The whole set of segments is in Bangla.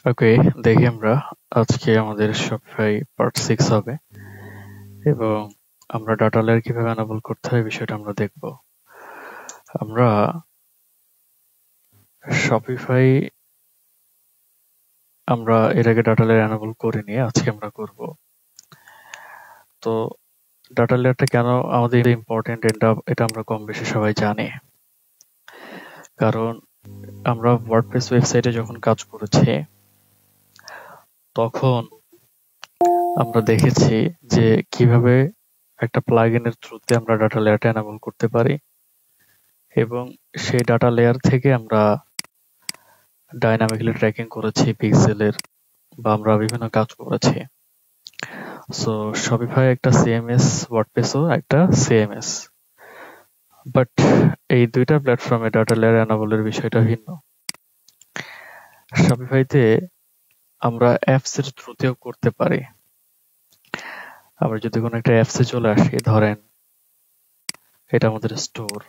ওকে, দেখি আমরা আজকে আমাদের শপিফাই পার্ট 6 হবে এবং আমরা ডাটা লেয়ার কিভাবে এনাবল করতে হয় বিষয়টা আমরা দেখব। আমরা শপিফাই এর আগে ডাটা লেয়ার এনাবল করিনি, আজকে আমরা করব। তো ডাটা লেয়ারটা কেন আমাদের ইম্পর্টেন্ট এটা আমরা কম বেশি সবাই জানি, কারণ আমরা ওয়ার্ডপ্রেস ওয়েবসাইটে যখন কাজ করেছি তখন আমরা দেখেছি যে কিভাবে একটা প্লাগইনের থ্রুতে আমরা ডাটা লেয়ারটা এনাবল করতে পারি এবং সেই ডাটা লেয়ার থেকে আমরা ডাইনামিক্যালি ট্র্যাকিং করেছি পিক্সেলের, বা আমরা বিভিন্ন কাজ করেছি। সো শপিফাই একটা সিএমএস, ওয়ার্ডপ্রেসও একটা সিএমএস, বাট এই দুইটা প্ল্যাটফর্মে ডাটা লেয়ার এনাবলের বিষয়টা ভিন্ন। শপিফাইতে আমরা অ্যাপস এর থ্রুতেও করতে পারি। আমরা যদি কোনো একটা অ্যাপসে চলে আসি, ধরেন এটা আমাদের স্টোর,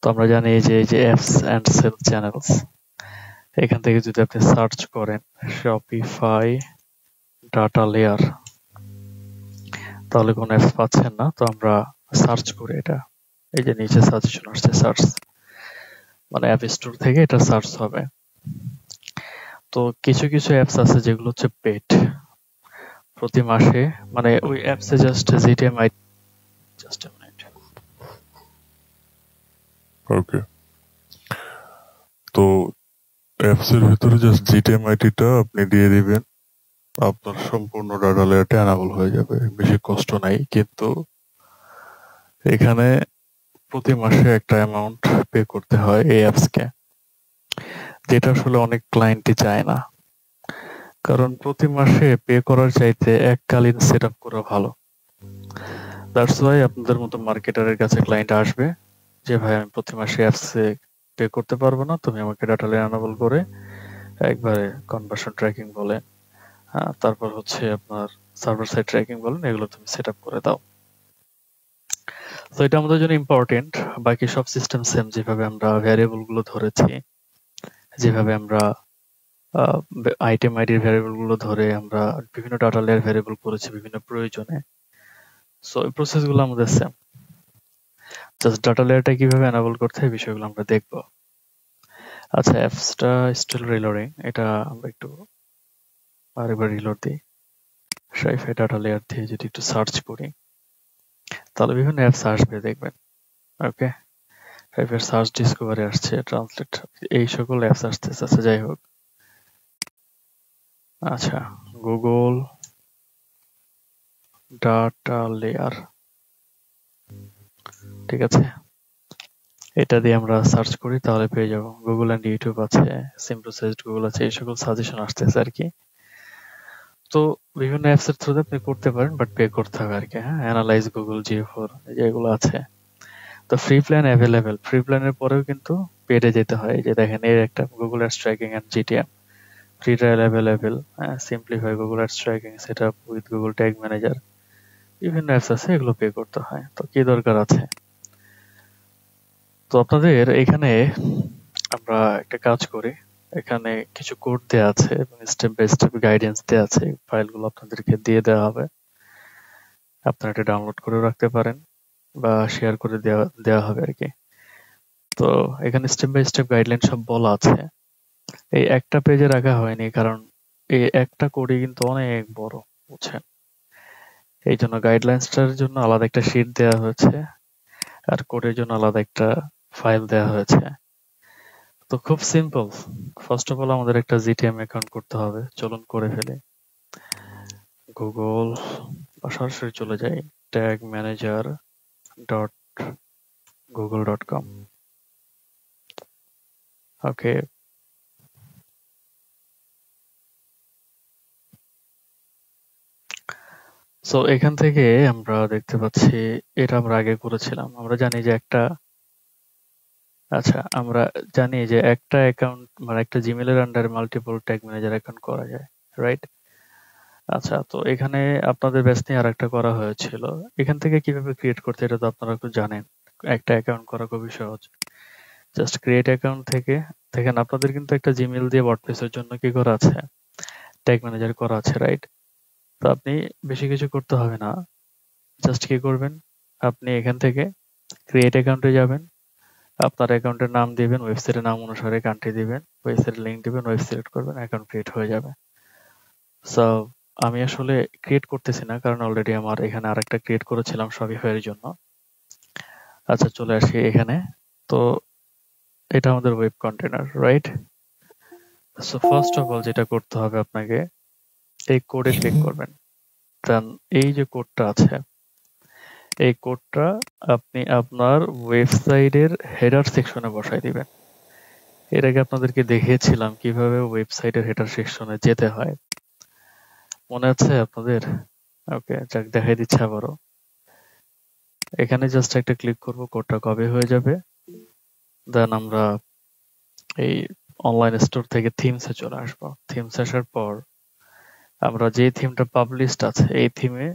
তো আমরা জানি যে এই যে অ্যাপস অ্যান্ড সেল চ্যানেলস, এখান থেকে যদি আপনি সার্চ করেন শপিফাই ডাটা লেয়ার, তাহলে কোনো অ্যাপস পাচ্ছেন না। তো আমরা সার্চ করে এটা, এই যে নিচে সাজেশন আসছে, সার্চ মানে অ্যাপ স্টোর থেকে এটা সার্চ হবে। তো কিছু কিছু অ্যাপস আছে যেগুলো হচ্ছে পেড, প্রতি মাসে মানে ওই অ্যাপসে জাস্ট জিটিএমআই, জাস্ট আ মিনিট। ওকে, তো অ্যাপস এর ভিতরে জাস্ট জিটিএমআইটিটা আপনি দিয়ে দিবেন, আপনার সম্পূর্ণ ডাটা লেয়ারটা এনাবল হয়ে যাবে। বেশি কষ্ট নাই, কিন্তু এখানে প্রতি মাসে একটা অ্যামাউন্ট পে করতে হয় এই অ্যাপসকে, যেটা আসলে অনেক ক্লায়েন্টই চায় না। কারণ প্রতি মাসে পে করার চাইতে এককালীন সেট আপ করা ভালো। দ্যাটস ওয়াই আপনাদের মতো মার্কেটারের কাছে ক্লায়েন্ট আসবে যে ভাই আমি প্রতি মাসে অ্যাপসে পে করতে পারবো না, তুমি আমাকে ডাটা লেয়ার এনাবল করে একবারে কনভার্সন ট্র্যাকিং বলেন, তারপর হচ্ছে আপনার সার্ভার সাইড ট্র্যাকিং বলেন, এগুলো তুমি সেট আপ করে দাও। তো এটা আমাদের জন্য ইম্পর্টেন্ট। বাকি সব সিস্টেম সেম, যেভাবে আমরা ভ্যারিয়েবল গুলো ধরেছি, যেভাবে আমরা আইটেম আইডির ভ্যারিয়েবল গুলো ধরে আমরা বিভিন্ন ডাটা লেয়ার ভ্যারিয়েবল করেছি বিভিন্ন প্রয়োজনে। সো এই প্রসেস গুলো আমাদের সেম, জাস্ট ডাটা লেয়ারটা কিভাবে এনাবল করতে হয় বিষয়গুলো আমরা দেখব। আচ্ছা, অ্যাপসটা স্টিল রিলোডিং, এটা আমরা একটু আরেকবার রিলোড দিই। শপিফাই ডাটা লেয়ার দিয়ে যদি একটু সার্চ করি তাহলে বিভিন্ন অ্যাপস আসবে, দেখবেন। ওকে, শপিফাই সার্চ ডিসকভারি আসছে, ট্রান্সলেট, এই সকল অ্যাপস আসতেছে। আচ্ছা, যাই হোক, আচ্ছা গুগল ডাটা লেয়ার, ঠিক আছে, এটা দিয়ে আমরা সার্চ করি তাহলে পেয়ে যাব। গুগল এন্ড ইউটিউব আছে, সিম্প্রোসাইজড গুগল আছে, এই সকল সাজেশন আসতেছে আর কি। তো বিভিন্ন অ্যাপস এর থ্রুতে আপনি করতে পারেন, বাট পে করতে হবে আর কি। হ্যাঁ, অ্যানালাইজ গুগল, জিও4, যেগুলো আছে। তো ফ্রি প্ল্যান অ্যাভেলেবেল, ফ্রি প্ল্যানের পরেও কিন্তু পেডে যেতে হয়। এই যে দেখেন, এর একটা Google ads tracking and GTM free trial available, simplify Google ads tracking setup with Google tag manager, বিভিন্ন অ্যাপস আছে, এগুলো পে করতে হয়। তো কি দরকার আছে? তো আপনাদের এখানে আমরা একটা কাজ করি, এখানে কিছু কোড দেওয়া আছে এবং স্টেপ বাই স্টেপ গাইডেন্স দেওয়া আছে, ফাইলগুলো আপনাদেরকে দিয়ে দেওয়া হবে। আপনারা এটা ডাউনলোড করে রাখতে পারেন বা শেয়ার করে দেওয়া হবে আর কি। তো এখানে স্টেপ বাই স্টেপ গাইডলাইন সব বলা আছে। এই একটা পেজে রাখা হয়নি, কারণ এই একটা কোডই কিন্তু অনেক বড়, বুঝছেন। এই জন্য গাইডলাইন্সটার জন্য আলাদা একটা শিট দেওয়া হয়েছে, আর কোডের জন্য আলাদা একটা ফাইল দেওয়া হয়েছে। তো খুব সিম্পল। ফার্স্ট অফ অল আমাদের একটা জিটিএম অ্যাকাউন্ট করতে হবে, চলুন করে ফেলি। গুগল, বা সরাসরি চলে যাই tag manager dot Google dot com. Okay, so এখান থেকে আমরা দেখতে পাচ্ছি এটা আমরা আগে করেছিলাম। আমরা জানি যে একটা অ্যাকাউন্ট মানে একটা জিমেলের আন্ডারে মাল্টিপল ট্যাগ ম্যানেজার অ্যাকাউন্ট করা যায়, রাইট? আচ্ছা, তো এখানে আপনাদের ব্যাচ নিয়ে আরেকটা করা হয়েছিল। এখান থেকে কিভাবে ক্রিয়েট করতে, এটা তো আপনারা একটু জানেন। একটা অ্যাকাউন্ট করা খুবই সহজ। জাস্ট ক্রিয়েট অ্যাকাউন্ট থেকে দেখেন আপনাদের কিন্তু একটা জিমেইল দিয়ে ওয়ার্ডপ্রেসের জন্য কি করা আছে, ট্যাগ ম্যানেজার করা আছে, রাইট? তো আপনি বেশি কিছু করতে হবে না, জাস্ট কি করবেন, আপনি এখান থেকে ক্রিয়েট অ্যাকাউন্টে যাবেন, আপনার অ্যাকাউন্টের নাম দিবেন, ওয়েবসাইটের নাম অনুসারে কান্ট্রি দিবেন, ওয়েবসাইটের লিংক দিবেন, ওয়েব সিলেক্ট করবেন, অ্যাকাউন্ট ক্রিয়েট হয়ে যাবে। সো আমি আসলে ক্রিয়েট করতেছি না, কারণ অলরেডি আমার এখানে আরেকটা ক্রিয়েট করেছিলাম শপিফাই এর জন্য। আচ্ছা, চলে আসি এখানে। তো এটা আমাদের web container, right? So first of all যেটা করতে হবে আপনাকে, এই কোডে ক্লিক করবেন। দেন এই যে কোডটা আছে, এই কোডটা আপনি আপনার ওয়েবসাইটের হেডার সেকশনে বসাই দিবেন। এর আগে আপনাদেরকে দেখিয়েছিলাম কিভাবে ওয়েবসাইটের হেডার সেকশনে যেতে হয়, মনে আছে আপনাদের? ওকে, যাক, দেখাই দিচ্ছি আবারও। এখানে জাস্ট একটা ক্লিক করব, কোডটা কপি হয়ে যাবে। দেন আমরা এই অনলাইন স্টোর থেকে থিমসে চলে আসবো। থিমস আসার পর আমরা যে থিমটা পাবলিশড আছে এই থিমে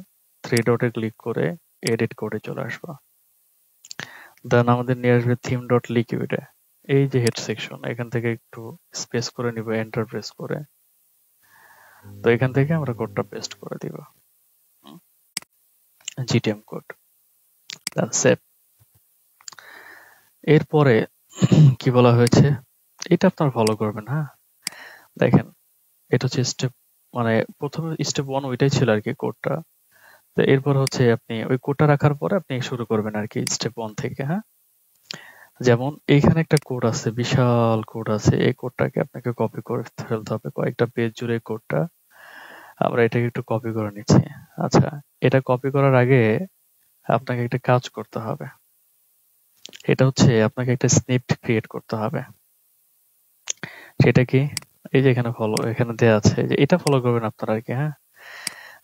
3 ডটে ক্লিক করে এডিট কোডে চলে আসবো। দেন আমাদের নিয়ে আসবে থিম ডট লিকুইডে, এই যে হেড সেকশন, এখান থেকে একটু স্পেস করে নিব, এন্টার প্রেস করে। তো এখান থেকে আমরা কোডটা পেস্ট করে দিব, জিটিএম কোড, দেন সেভ। এরপরে কি বলা হয়েছে এটা আপনারা ফলো করবেন। হ্যাঁ, দেখেন এটা হচ্ছে স্টেপ, মানে প্রথমে স্টেপ 1 ওইটাই ছিল আর কি কোডটা। তো এরপর হচ্ছে আপনি ওই কোডটা রাখার পরে আপনি শুরু করবেন আর কি স্টেপ 1 থেকে। হ্যাঁ, যেমন এইখানে একটা কোড আছে, বিশাল কোড আছে, এই কোডটাকে আপনাকে কপি করে ফেলতে হবে, কয়েকটা পেজ জুড়ে কোডটা। আমরা এটাকে একটু কপি করে নিচ্ছি। আচ্ছা, এটা কপি করার আগে আপনাকে একটা কাজ করতে হবে, এটা হচ্ছে আপনাকে একটা স্নিপ্ট ক্রিয়েট করতে হবে। সেটা কি, এই যে এখানে দেয়া আছে, যে এটা ফলো করবেন আপনারা আর কি। হ্যাঁ,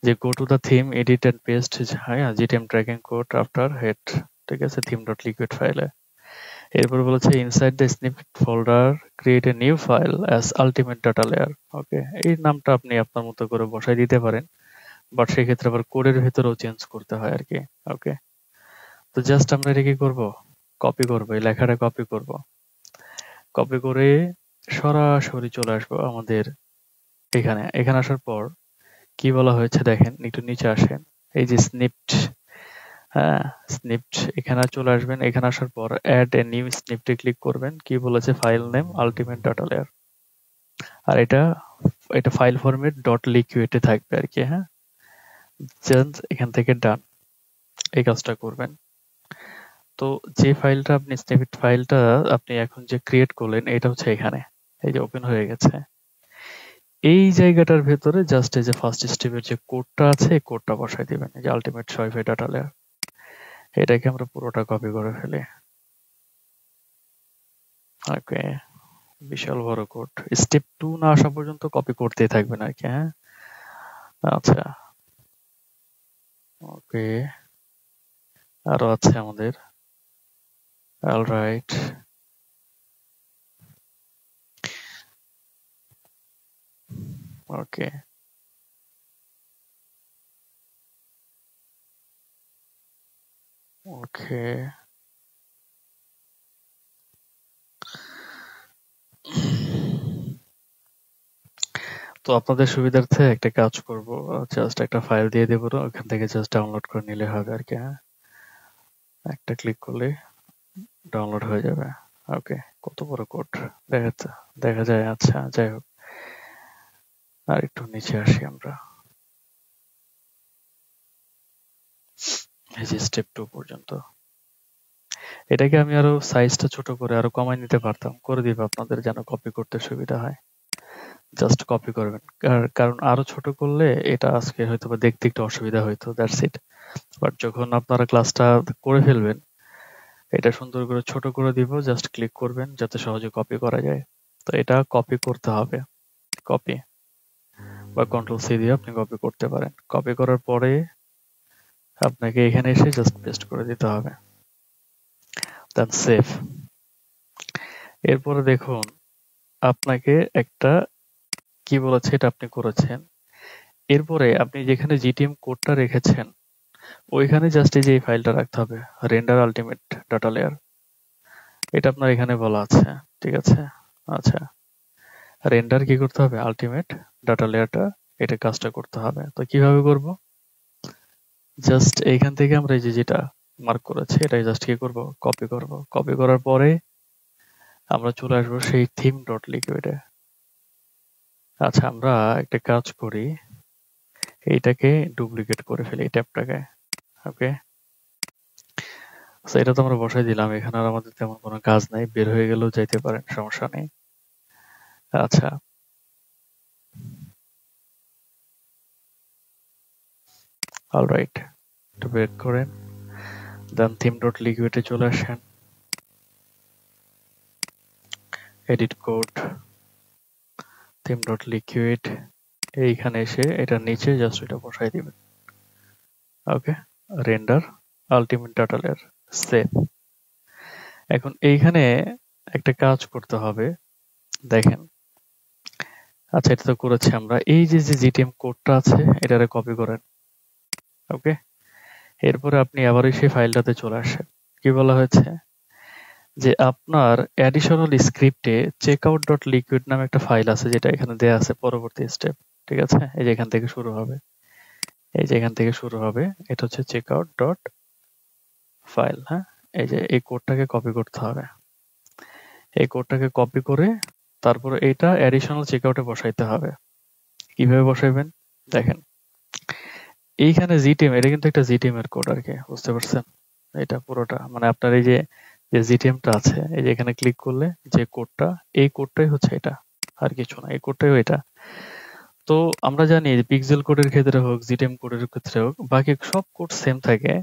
যে go to the theme, edit and paste, হ্যাঁ, GTM tracking code after head, ঠিক আছে, থিম ডট লিকুইড ফাইলে। এরপর বলেছে inside the snippet folder create a new file as ultimate data layer. Okay, এই নামটা আপনি আপনার মতো করে বসাই দিতে পারেন, বাট সেক্ষেত্রে আবার কোডের ভেতরেও চেঞ্জ করতে হয় আর কি। ওকে, তো জাস্ট আমরা এটা কি করবো, কপি করবো, এই লেখাটা কপি করব। কপি করে সরাসরি চলে আসবো আমাদের এখানে। এখানে আসার পর কি বলা হয়েছে দেখেন, একটু নিচে আসেন, এই যে স্নিপড, হ্যাঁ, স্নিপড, এখানে চলে আসবেন। এখানে আসার পর অ্যাড এ নিউ স্নিপটে ক্লিক করবেন। কি বলেছে, file name ultimate data layer, আর এটা এটা ফাইল ফরম্যাট ডট লিকুইডে থাকবে আর কি। হ্যাঁ, জাস্ট এখান থেকে ডান, এই কাজটা করবেন। তো যে ফাইলটা আপনি স্নিপেট ফাইলটা আপনি এখন যে ক্রিয়েট করলেন, এটা হচ্ছে এখানে, এই যে ওপেন হয়ে গেছে। এই জায়গাটার ভেতরে জাস্ট এই যে ফার্স্ট স্টেপের যে কোডটা আছে, এই কোডটা বসাই দিবেন, এই যে আলটিমেট শপিফাই ডাটা লেয়ার। এটাকে আমরা পুরোটা কপি করে ফেলি। ওকে, বিশাল বড় কোড, স্টেপ 2 না আসা পর্যন্ত কপি করতেই থাকবেন আর কি। হ্যাঁ, আচ্ছা, ওকে, আরো আছে আমাদের। অলরাইট, ওকে, ওকে। তো আপনাদের সুবিধার্থে একটা কাজ করব, জাস্ট একটা ফাইল দিয়ে দেবো, ওখান থেকে জাস্ট ডাউনলোড করে নিলে হবে আর কি। হ্যাঁ, একটা ক্লিক করলে ডাউনলোড হয়ে যাবে। ওকে, কত বড় কোড দেখা যায়। আচ্ছা, যাই হোক, আর একটু নিচে আসি আমরা, এই যে স্টেপ 2 পর্যন্ত। এটাকে আমি আরো সাইজটা ছোট করে আরো কমাই নিতে পারতাম, করে দিব আপনাদের যেন কপি করতে সুবিধা হয়। জাস্ট কপি করবেন, কারণ আরো ছোট করলে এটা আজকে হয়তো বা দেখতে একটু অসুবিধা হইতো, দ্যাটস ইট। বাট যখন আপনারা ক্লাসটা করে ফেলবেন, এটা সুন্দর করে ছোট করে দিব, জাস্ট ক্লিক করবেন যাতে সহজে কপি করা যায়। তো এটা কপি করতে হবে, কপি বা কন্ট্রোল সি দিয়ে আপনি কপি করতে পারেন। কপি করার পরে আপনাকে এখানে এসে জাস্ট পেস্ট করে দিতে হবে, দেন সেভ। এরপরে দেখুন আপনাকে একটা কি বলেছে, এটা আপনি করেছেন। এরপরে আপনি যেখানে জিটিএম কোডটা রেখেছেন ওইখানে জাস্ট এই যে এই ফাইলটা রাখতে হবে, রেন্ডার আলটিমেট ডাটা লেয়ার। এটা আপনার এখানে বলা আছে, ঠিক আছে। আচ্ছা, রেন্ডার কি করতে হবে, আলটিমেট ডাটা লেয়ারটা এটা কাজটা করতে হবে। তো কিভাবে করব, জাস্ট এইখান থেকে আমরা এই যে যেটা মার্ক করেছি এটাই জাস্ট কি করব, কপি করব। কপি করার পরে আমরা চলে আসবো সেই থিম ডট লিকুইডে। আচ্ছা, আমরা একটা কাজ করি, এইটাকে ডুপ্লিকেট করে ফেলি এই ট্যাবটাকে। ওকে, এটা তো আমরা বসাই দিলাম, এখানে আর আমাদের তেমন কোনো কাজ নাই, বের হয়ে গেলেও যাইতে পারেন, সমস্যা নেই। আচ্ছা, অলরাইট, একটু বের করেন, দেন থিম ডট লিকুইডে চলে আসেন, edit code, theme dot liquid, এইখানে এসে এটার নিচে জাস্ট এটা বসাই দিবেন। Okay, render ultimate data layer, save. এখন এইখানে একটা কাজ করতে হবে, দেখেন। আচ্ছা, এটা তো করেছি আমরা, এই যে যে জিটিএম কোডটা আছে এটারে কপি করেন। ওকে, এরপরে আপনি আবারই সেই ফাইলটাতে চলে আসেন। কি বলা হয়েছে যে আপনার অ্যাডিশনাল স্ক্রিপ্টে চেকআউট ডট লিকুইড নামে একটা ফাইল আছে, যেটা এখানে দেয়া আছে পরবর্তী স্টেপ, ঠিক আছে। এই যে এখান থেকে শুরু হবে, এই যে এখান থেকে শুরু হবে, এটা হচ্ছে চেকআউট ডট ফাইল। হ্যাঁ, এই যে এই কোডটাকে কপি করতে হবে, এই কোডটাকে কপি করে তারপরে এটা অ্যাডিশনাল চেকআউটে বসাইতে হবে। কিভাবে বসাইবেন দেখেন, এইখানে জিটিএম, এটা কিন্তু একটা জিটিএম এর কোড আর কি, বুঝতে পারছেন। এটা পুরোটা মানে আপনার এই যে যে জিটিএমটা আছে, এই যে এখানে ক্লিক করলে যে কোডটা, এই কোডটাই হচ্ছে এটা, আর কিছু না, এই কোডটাই এটা। তো আমরা জানি যে পিক্সেল কোডের ক্ষেত্রে হোক, জিটিএম কোডের ক্ষেত্রে হোক, বাকি সব কোড সেম থাকে,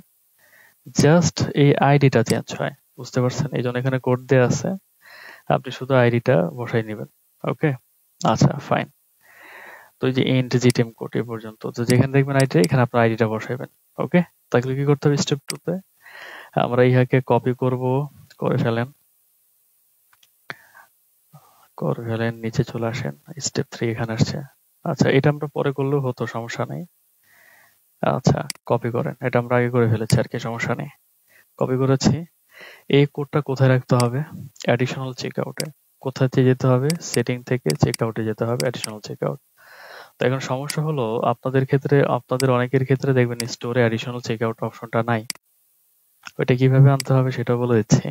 জাস্ট এই আইডিটা চেঞ্জ হয়, বুঝতে পারছেন। এই জন্য এখানে কোড দেয়া আছে, আপনি শুধু আইডিটা বসাই নেবেন। ওকে, আচ্ছা ফাইন। তো এই যে এন্ড জিটিএম কোড এ পর্যন্ত, তো যেখানে দেখবেন আইডি, এখানে আপনার আইডিটা বসাইবেন। ওকে, তাহলে কি করতে হবে, স্টেপ 2 তে আমরা ইহাকে কপি করব, করে ফেলেন, করে ফেলেন, নিচে চলে আসেন, স্টেপ 3 এখানে আসছে। আচ্ছা, এটা আমরা পরে করলেও হতো, সমস্যা নেই। আচ্ছা, কপি করেন, এটা আমরা আগে করে ফেলেছি আর কি, সমস্যা নেই। কপি করেছি, এই কোডটা কোথায় রাখতে হবে, অ্যাডিশনাল চেকআউটে। কোথায় যেতে হবে, সেটিং থেকে চেকআউটে যেতে হবে, অ্যাডিশনাল চেকআউট। তো এখন সমস্যা হলো আপনাদের ক্ষেত্রে, আপনাদের অনেকের ক্ষেত্রে দেখবেন স্টোরে অ্যাডিশনাল চেকআউট অপশনটা নাই। ওইটা কিভাবে আনতে হবে সেটা বলে দিচ্ছি।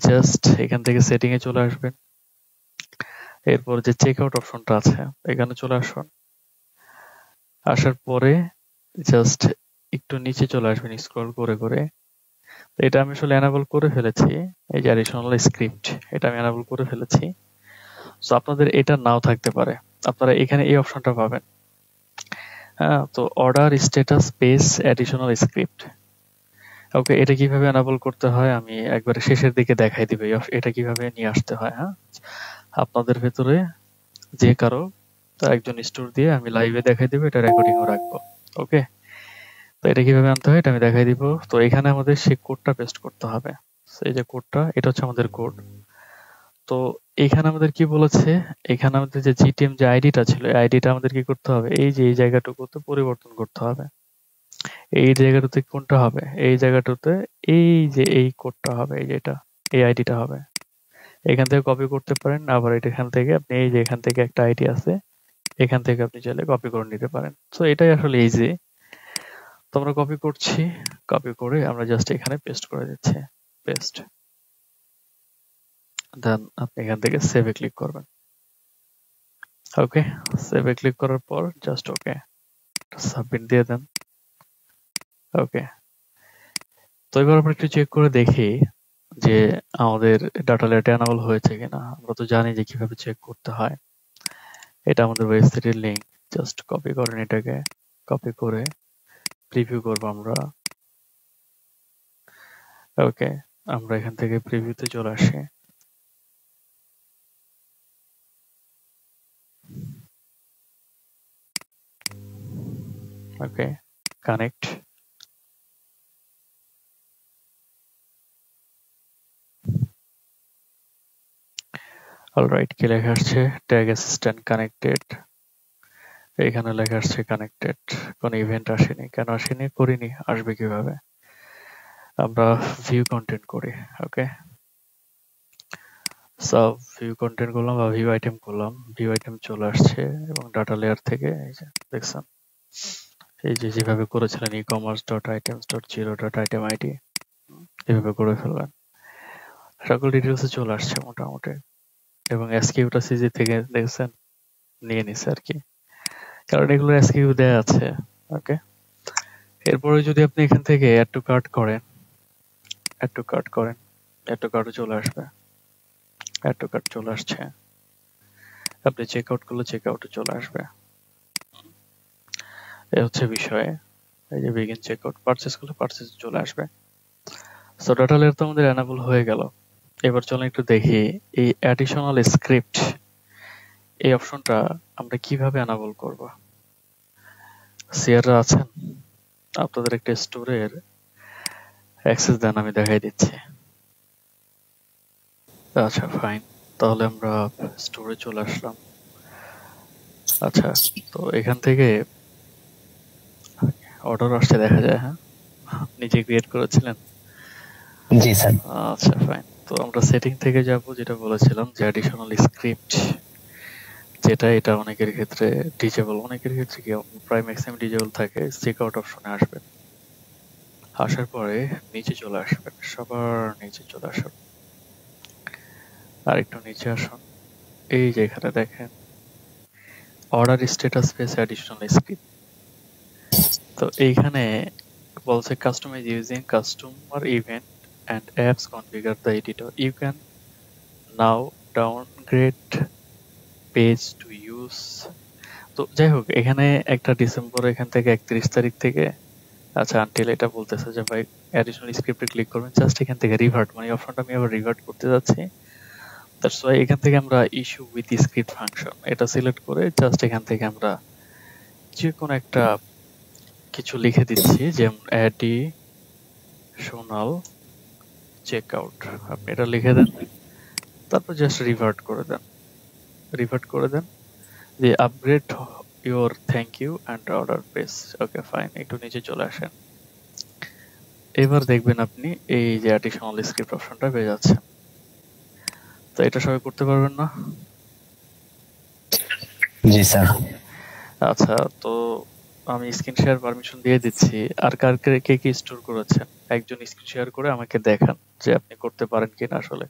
জাস্ট এখান থেকে সেটিং এ চলে আসবেন, এরপর যে চেকআউট অপশনটা আছে এখানে চলে আসুন। আসার পরে জাস্ট একটু নিচে চলে আসবেন স্ক্রল করে করে। এটা আমি আসলে এনাবল করে ফেলেছি, এই যে অ্যাডিশনাল স্ক্রিপ্ট, এটা আমি এনাবল করে ফেলেছি। সো আপনাদের এটা নাও থাকতে পারে, আপনারা এখানে এই অপশনটা পাবেন। হ্যাঁ, তো order status page additional script. Okay, এটা কিভাবে এনাবল করতে হয় আমি একবারে শেষের দিকে দেখাই দিব, এটা কিভাবে নিয়ে আসতে হয়। হ্যাঁ, আপনাদের ভেতরে যে কারো তার একজন স্টোর দিয়ে আমি লাইভে দেখাই দিব, এটা রেকর্ডিংও রাখবো। ওকে, তো এটা কিভাবে আনতে হয় এটা আমি দেখাই দিব। তো এখানে আমাদের সেই কোডটা পেস্ট করতে হবে, এই যে কোডটা, এটা হচ্ছে আমাদের কোড। তো এখানে আমাদের কি বলেছে, এখানে আমাদের যে জিটিএম যে আইডিটা ছিল, এই আইডিটা আমাদের কি করতে হবে, এই যে এই জায়গাটুকুতে পরিবর্তন করতে হবে। এই জায়গাটাতে কোনটা হবে, এই জায়গাটাতে এই যে এই কোডটা হবে, এই যেটা, এই আইডিটা হবে। এখান থেকে কপি করতে পারেন, আবার এখান থেকে আপনি এই যে এখান থেকে একটা আইডি আছে, এখান থেকে আপনি চাইলে কপি করে নিতে পারেন। তো এটাই আসলে ইজি। তো আমরা কপি করছি, কপি করে আমরা জাস্ট এখানে পেস্ট করে দিচ্ছি, পেস্ট। দেন আপনি এখান থেকে সেভে ক্লিক করবেন। ওকে, সেভে ক্লিক করার পর জাস্ট ওকে, সাবমিট দিয়ে দেন। ওকে, তো এবার আমরা একটু চেক করে দেখি যে আমাদের ডাটা লেয়ারটা এনাবল হয়েছে কিনা। আমরা তো জানি যে কিভাবে চেক করতে হয়, এটা আমাদের ওয়েবসাইটের লিংক। জাস্ট কপি করেন, এটাকে কপি করে প্রিভিউ করব আমরা। ওকে, আমরা এখান থেকে প্রিভিউতে চলে আসি। ওকে, কানেক্ট। অলরাইট, কি লেখা আসছে, ট্যাগ অ্যাসিস্ট্যান্ট কানেক্টেড। এখানে লেখা আসছে কানেক্টেড, কোনো ইভেন্ট আসেনি। কেন আসেনি, করিনি, আসবে কিভাবে। আমরা ভিউ কন্টেন্ট করি। ওকে, সব ভিউ কন্টেন্ট করলাম বা ভিউ আইটেম করলাম, ভিউ আইটেম চলে আসছে এবং ডাটা লেয়ার থেকে এই যে দেখছেন, এই যে যেভাবে করেছিলেন e commerce dot items dot zero dot item ID, এভাবে করে ফেলবেন। সকল ডিটেলসে চলে আসছে মোটামুটি, এবং এসকিউটা সিজি থেকে দেখছেন নিয়ে নিছে আর কি, কারণ এগুলো এসকিউ দেয়া আছে। ওকে, এরপরে যদি আপনি এখান থেকে অ্যাড টু কার্ট করেন, অ্যাড টু কার্ট করেন, অ্যাড টু কার্টও চলে আসবে, অ্যাড টু কার্ট চলে আসছে। আপনি চেক আউট করলে চেক আউটে চলে আসবে। এই হচ্ছে বিষয়। এই যে বিগিন চেক আউট, পারচেজ করলে পারচেজ চলে আসবে। সো ডাটা লেয়ার তো আমাদের এনাবল হয়ে গেল। এবার চলেন একটু দেখি এই অ্যাডিশনাল স্ক্রিপ্ট, এই অপশনটা আমরা কিভাবে এনাবল করব। সিআররা আছেন, আপনাদের একটা স্টোরের অ্যাক্সেস দেন, আমি দেখাই দিচ্ছি। আচ্ছা ফাইন, তাহলে আমরা স্টোরে চলে আসলাম। আচ্ছা, তো এখান থেকে অর্ডার আসছে দেখা যায়, হ্যাঁ নিজে ক্রিয়েট করেছিলেন। জি স্যার। আচ্ছা ফাইন, তো আমরা সেটিং থেকে যাব, যেটা বলেছিলাম যে অ্যাডিশনাল স্ক্রিপ্ট, যেটা এটা অনেকের ক্ষেত্রে ডিজেবল, অনেকের ক্ষেত্রে কি প্রায় ম্যাক্সিমাম ডিজেবল থাকে। চেক আউট অপশনে আসবেন, আসার পরে নিচে চলে আসবেন, সবার নিচে চলে আসুন, আর একটু নিচে আসুন। এই যে এখানে দেখেন order status page additional script, তো এইখানে বলছে customise using customer event and apps configure the editor. You can now downgrade page to use. তো যাই হোক, এখানে একটা ডিসেম্বর এখান থেকে 31 তারিখ থেকে, আচ্ছা আনটিল এটা বলতেছে যে ভাই অ্যাডিশনাল স্ক্রিপ্টে ক্লিক করবেন, জাস্ট এখান থেকে রিভার্ট, মানে অপশনটা আমি আবার রিভার্ট করতে যাচ্ছি। দ্যাটস ওয়াই এখান থেকে আমরা ইস্যু উইথ স্ক্রিপ্ট ফাংশন এটা সিলেক্ট করে জাস্ট এখান থেকে আমরা যে কোনো একটা কিছু লিখে দিচ্ছি, যেমন অ্যাডিশনাল চেক আউট, আপনি এটা লিখে দেন, তারপর জাস্ট রিভার্ট করে দেন, রিভার্ট করে দেন যে upgrade your thank you and order page. Okay fine, একটু নিচে চলে আসেন। এবার দেখবেন আপনি এই যে অ্যাডিশনাল স্ক্রিপ্ট অপশনটা পেয়ে যাচ্ছেন। তো এটা সবাই করতে পারবেন না? জি স্যার। আচ্ছা, তো আমি স্ক্রিন শেয়ার পারমিশন দিয়ে দিচ্ছি। আর কে কি স্টোর করেছেন একজন স্ক্রিন শেয়ার করে আমাকে দেখান যে আপনি করতে পারেন কিনা আসলে।